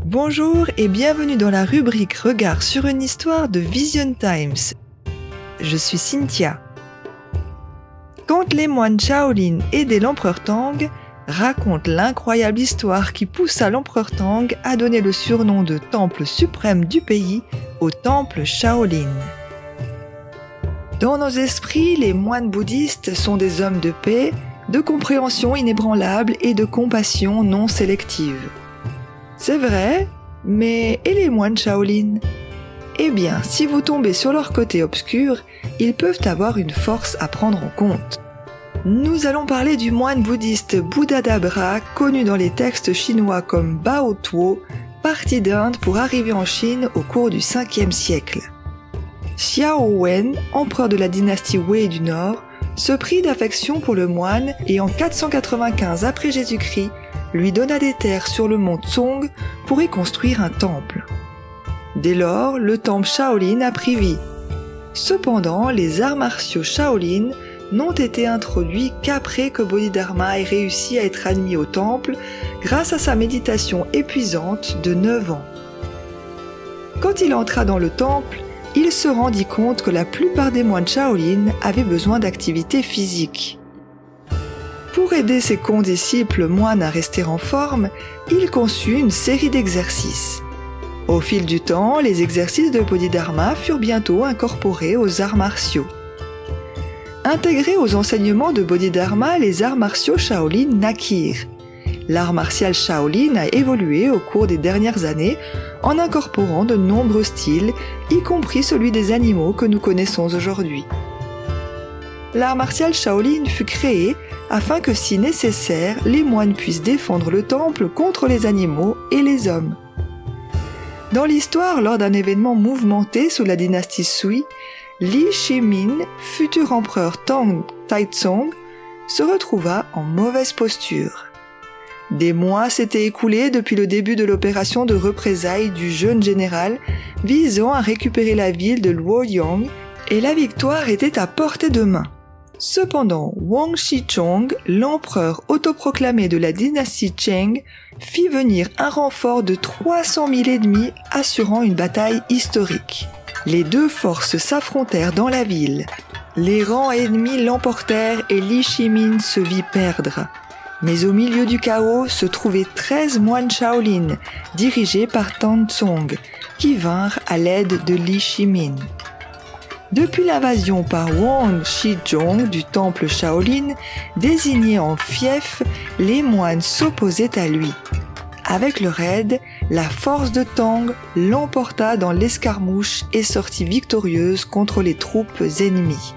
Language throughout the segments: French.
Bonjour et bienvenue dans la rubrique Regard sur une histoire de Vision Times. Je suis Cynthia. Quand les moines Shaolin aidaient l'empereur Tang, raconte l'incroyable histoire qui poussa l'empereur Tang à donner le surnom de temple suprême du pays au temple Shaolin. Dans nos esprits, les moines bouddhistes sont des hommes de paix, de compréhension inébranlable et de compassion non sélective. C'est vrai, mais et les moines Shaolin? Eh bien, si vous tombez sur leur côté obscur, ils peuvent avoir une force à prendre en compte. Nous allons parler du moine bouddhiste Buddhadabra, connu dans les textes chinois comme Bao Tuo, parti d'Inde pour arriver en Chine au cours du 5e siècle. Xiao Wen, empereur de la dynastie Wei du Nord, se prit d'affection pour le moine et en 495 après Jésus-Christ, lui donna des terres sur le mont Song pour y construire un temple. Dès lors, le temple Shaolin a pris vie. Cependant, les arts martiaux Shaolin n'ont été introduits qu'après que Bodhidharma ait réussi à être admis au temple grâce à sa méditation épuisante de 9 ans. Quand il entra dans le temple, il se rendit compte que la plupart des moines Shaolin avaient besoin d'activité physique. Pour aider ses condisciples moines à rester en forme, il conçut une série d'exercices. Au fil du temps, les exercices de Bodhidharma furent bientôt incorporés aux arts martiaux. Intégrés aux enseignements de Bodhidharma, les arts martiaux Shaolin naquirent. L'art martial Shaolin a évolué au cours des dernières années en incorporant de nombreux styles, y compris celui des animaux que nous connaissons aujourd'hui. L'art martial Shaolin fut créé afin que, si nécessaire, les moines puissent défendre le temple contre les animaux et les hommes. Dans l'histoire, lors d'un événement mouvementé sous la dynastie Sui, Li Shimin, futur empereur Tang Taizong, se retrouva en mauvaise posture. Des mois s'étaient écoulés depuis le début de l'opération de représailles du jeune général visant à récupérer la ville de Luoyang et la victoire était à portée de main. Cependant, Wang Shichong, l'empereur autoproclamé de la dynastie Cheng, fit venir un renfort de 300 000 ennemis assurant une bataille historique. Les deux forces s'affrontèrent dans la ville. Les rangs ennemis l'emportèrent et Li Shimin se vit perdre. Mais au milieu du chaos se trouvaient 13 moines Shaolin, dirigés par Tang Tsong, qui vinrent à l'aide de Li Shimin. Depuis l'invasion par Wang Shizhong du temple Shaolin, désigné en fief, les moines s'opposaient à lui. Avec leur aide, la force de Tang l'emporta dans l'escarmouche et sortit victorieuse contre les troupes ennemies.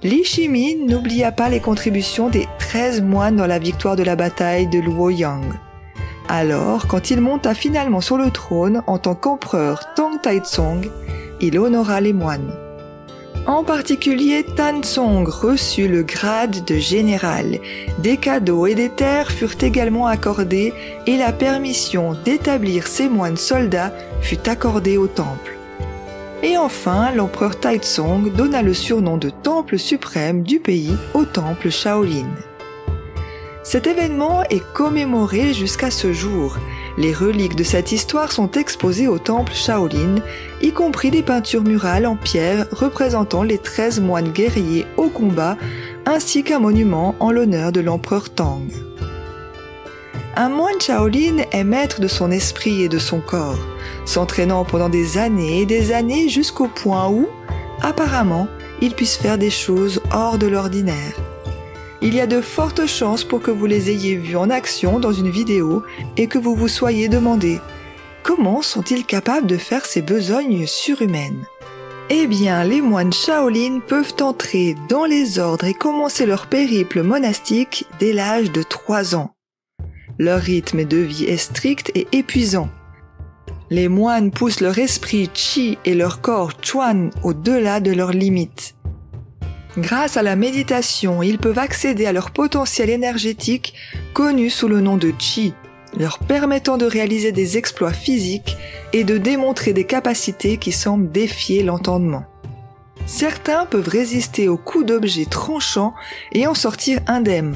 Li Shimin n'oublia pas les contributions des 13 moines dans la victoire de la bataille de Luoyang. Alors, quand il monta finalement sur le trône en tant qu'empereur Tang Taizong, il honora les moines. En particulier, Tansong reçut le grade de général. Des cadeaux et des terres furent également accordés et la permission d'établir ses moines soldats fut accordée au temple. Et enfin, l'empereur Taizong donna le surnom de temple suprême du pays au temple Shaolin. Cet événement est commémoré jusqu'à ce jour. Les reliques de cette histoire sont exposées au temple Shaolin, y compris des peintures murales en pierre représentant les 13 moines guerriers au combat, ainsi qu'un monument en l'honneur de l'empereur Tang. Un moine Shaolin est maître de son esprit et de son corps, s'entraînant pendant des années jusqu'au point où, apparemment, il puisse faire des choses hors de l'ordinaire. Il y a de fortes chances pour que vous les ayez vus en action dans une vidéo et que vous vous soyez demandé « Comment sont-ils capables de faire ces besognes surhumaines ?» Eh bien, les moines Shaolin peuvent entrer dans les ordres et commencer leur périple monastique dès l'âge de 3 ans. Leur rythme de vie est strict et épuisant. Les moines poussent leur esprit Qi et leur corps Chuan au-delà de leurs limites. Grâce à la méditation, ils peuvent accéder à leur potentiel énergétique connu sous le nom de Qi, leur permettant de réaliser des exploits physiques et de démontrer des capacités qui semblent défier l'entendement. Certains peuvent résister aux coups d'objets tranchants et en sortir indemnes.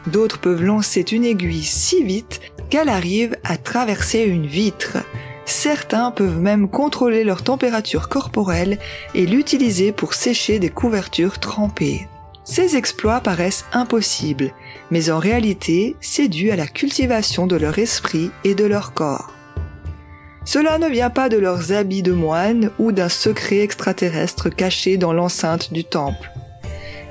D'autres peuvent lancer une aiguille si vite qu'elle arrive à traverser une vitre. Certains peuvent même contrôler leur température corporelle et l'utiliser pour sécher des couvertures trempées. Ces exploits paraissent impossibles, mais en réalité, c'est dû à la cultivation de leur esprit et de leur corps. Cela ne vient pas de leurs habits de moines ou d'un secret extraterrestre caché dans l'enceinte du temple.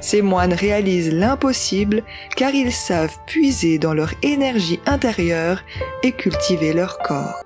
Ces moines réalisent l'impossible car ils savent puiser dans leur énergie intérieure et cultiver leur corps.